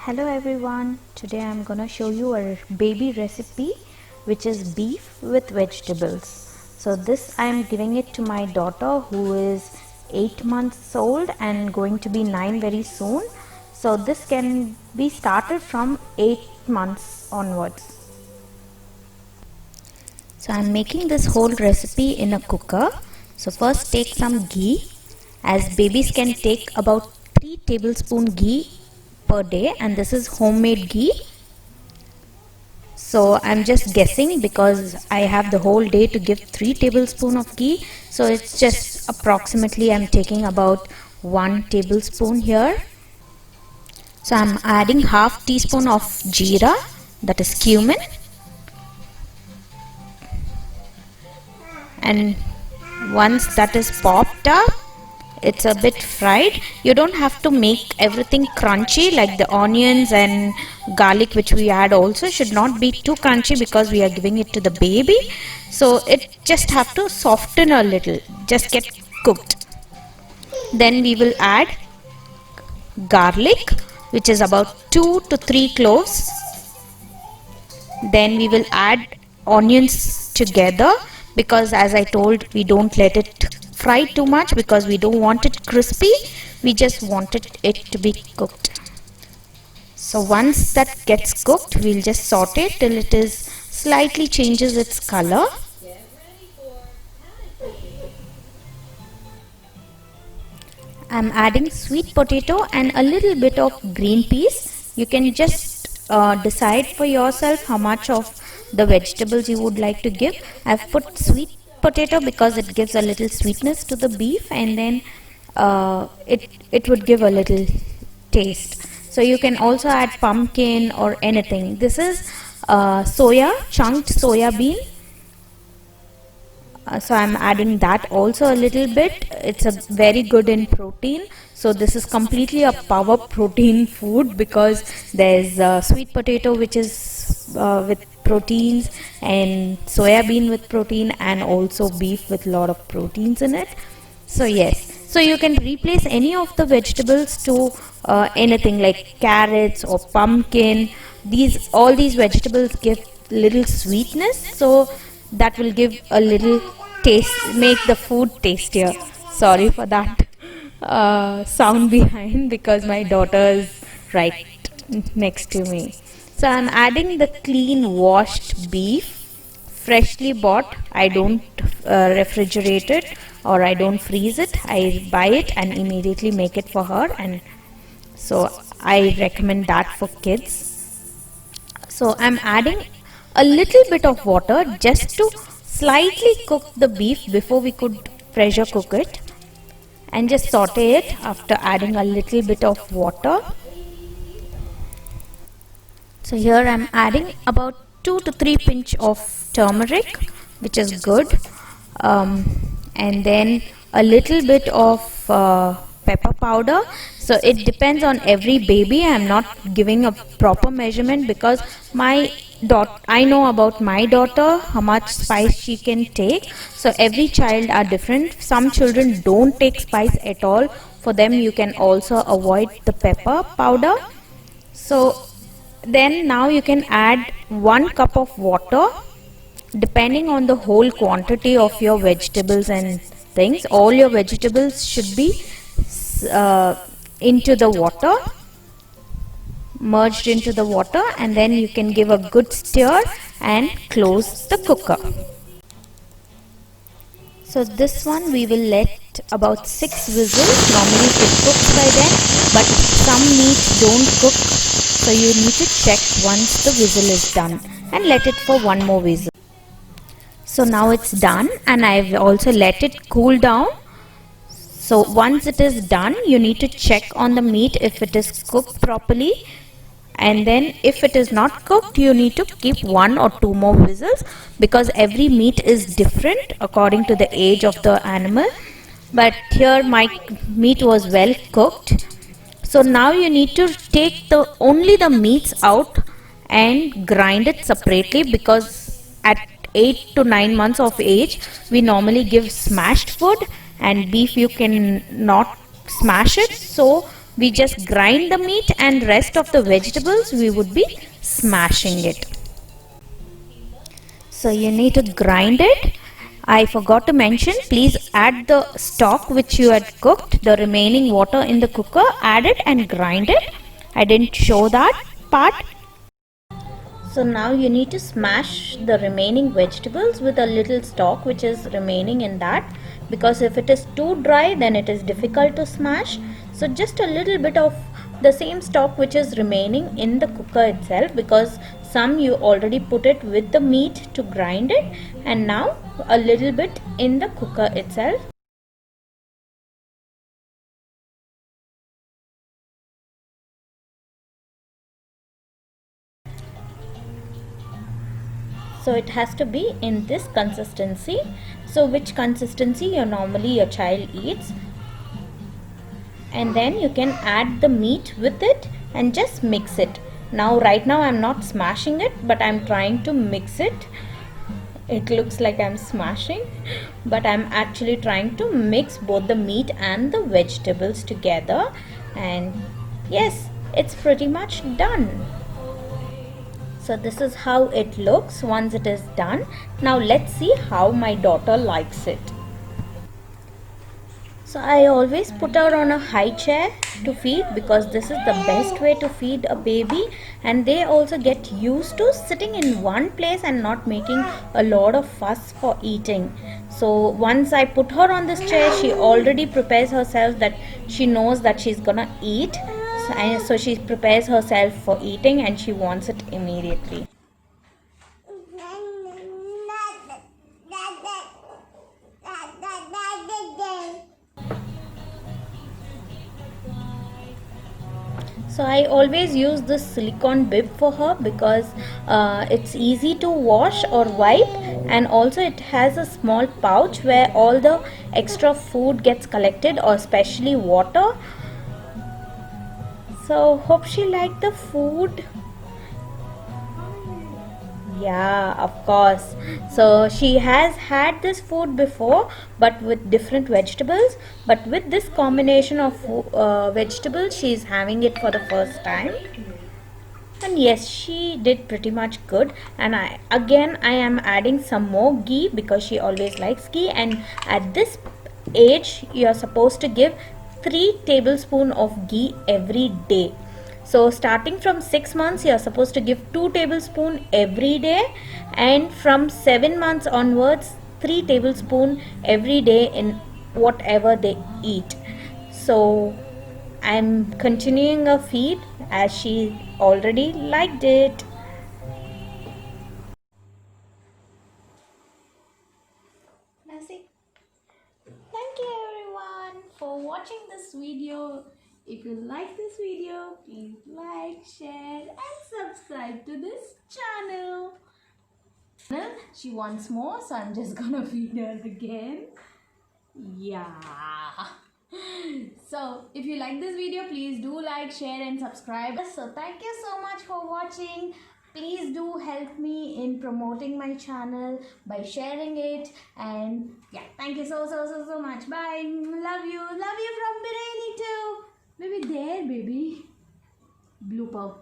Hello everyone, today I'm gonna show you a baby recipe which is beef with vegetables. So this I'm giving it to my daughter who is 8 months old and going to be 9 very soon. So this can be started from 8 months onwards. So I'm making this whole recipe in a cooker. So first take some ghee, as babies can take about 3 tablespoon ghee per day, and this is homemade ghee. So I'm just guessing because I have the whole day to give 3 tablespoon of ghee, so it's just approximately I'm taking about 1 tablespoon here. So I'm adding half teaspoon of jeera, that is cumin, and once that is popped up, it's a bit fried. You don't have to make everything crunchy, like the onions and garlic which we add also should not be too crunchy because we are giving it to the baby. So it just have to soften a little, just get cooked. Then we will add garlic, which is about 2 to 3 cloves. Then we will add onions together, because as I told, we don't let it fry too much because we don't want it crispy, we just wanted it to be cooked. So once that gets cooked, we'll just saute it till it is slightly changes its color. I'm adding sweet potato and a little bit of green peas. You can just decide for yourself how much of the vegetables you would like to give. I've put sweet potato because it gives a little sweetness to the beef, and then it would give a little taste. So you can also add pumpkin or anything. This is chunked soya bean. So I'm adding that also a little bit. It's a very good in protein. So this is completely a power protein food because there's sweet potato which is with proteins, and soya bean with protein, and also beef with lot of proteins in it. So yes, so you can replace any of the vegetables to anything like carrots or pumpkin. All these vegetables give little sweetness, so that will give a little taste, make the food tastier. Sorry for that sound behind, because my daughter is right next to me. So I'm adding the clean washed beef, freshly bought. I don't refrigerate it or I don't freeze it. I buy it and immediately make it for her, and so I recommend that for kids. So I'm adding a little bit of water just to slightly cook the beef before we could pressure cook it, and just saute it after adding a little bit of water. So here I'm adding about 2 to 3 pinch of turmeric, which is good, and then a little bit of pepper powder. So it depends on every baby. I'm not giving a proper measurement because I know about my daughter how much spice she can take. So every child are different. Some children don't take spice at all. For them you can also avoid the pepper powder. So then now you can add 1 cup of water depending on the whole quantity of your vegetables and things. All your vegetables should be into the water, merged into the water, and then you can give a good stir and close the cooker. So this one we will let about 6 whistles. Normally it cooks by then, but some meat don't cook, so you need to check once the whistle is done and let it for 1 more whistle. So now it's done, and I've also let it cool down. So once it is done, you need to check on the meat if it is cooked properly, and then if it is not cooked, you need to keep 1 or 2 more whistles, because every meat is different according to the age of the animal. But here my meat was well cooked. So now you need to take only the meats out and grind it separately, because at 8 to 9 months of age we normally give smashed food, and beef you can not smash it. So we just grind the meat, and rest of the vegetables we would be smashing it. So you need to grind it. I forgot to mention, please add the stock which you had cooked, the remaining water in the cooker, add it and grind it. I didn't show that part. So now you need to smash the remaining vegetables with a little stock which is remaining in that, because if it is too dry then it is difficult to smash. So just a little bit of the same stock which is remaining in the cooker itself, because some you already put it with the meat to grind it, and now a little bit in the cooker itself. So it has to be in this consistency. So which consistency your child eats, and then you can add the meat with it and just mix it. Now right now I'm not smashing it, but I'm trying to mix it. It looks like I'm smashing, but I'm actually trying to mix both the meat and the vegetables together, and yes, it's pretty much done. So this is how it looks once it is done. Now let's see how my daughter likes it. So I always put her on a high chair to feed, because this is the best way to feed a baby, and they also get used to sitting in one place and not making a lot of fuss for eating. So once I put her on this chair, she already prepares herself that she knows that she's gonna eat. So she prepares herself for eating and she wants it immediately. So I always use this silicone bib for her, because it's easy to wash or wipe, and also it has a small pouch where all the extra food gets collected, or especially water. So hope she liked the food. Yeah, of course. So she has had this food before, but with different vegetables. But with this combination of vegetables, she is having it for the first time. And yes, she did pretty much good. And I am adding some more ghee, because she always likes ghee. And at this age, you are supposed to give 3 tablespoons of ghee every day. So starting from 6 months, you are supposed to give 2 tablespoons every day, and from 7 months onwards, 3 tablespoons every day in whatever they eat. So I'm continuing a feed as she already liked it. Thank you everyone for watching this video. If you like this video, please like, share and subscribe to this channel. She wants more, so I'm just gonna feed her again. Yeah. So if you like this video, please do like, share and subscribe. So thank you so much for watching. Please do help me in promoting my channel by sharing it, and yeah, thank you so much. Bye. Love you from Birani too. Maybe there, baby. Blooper.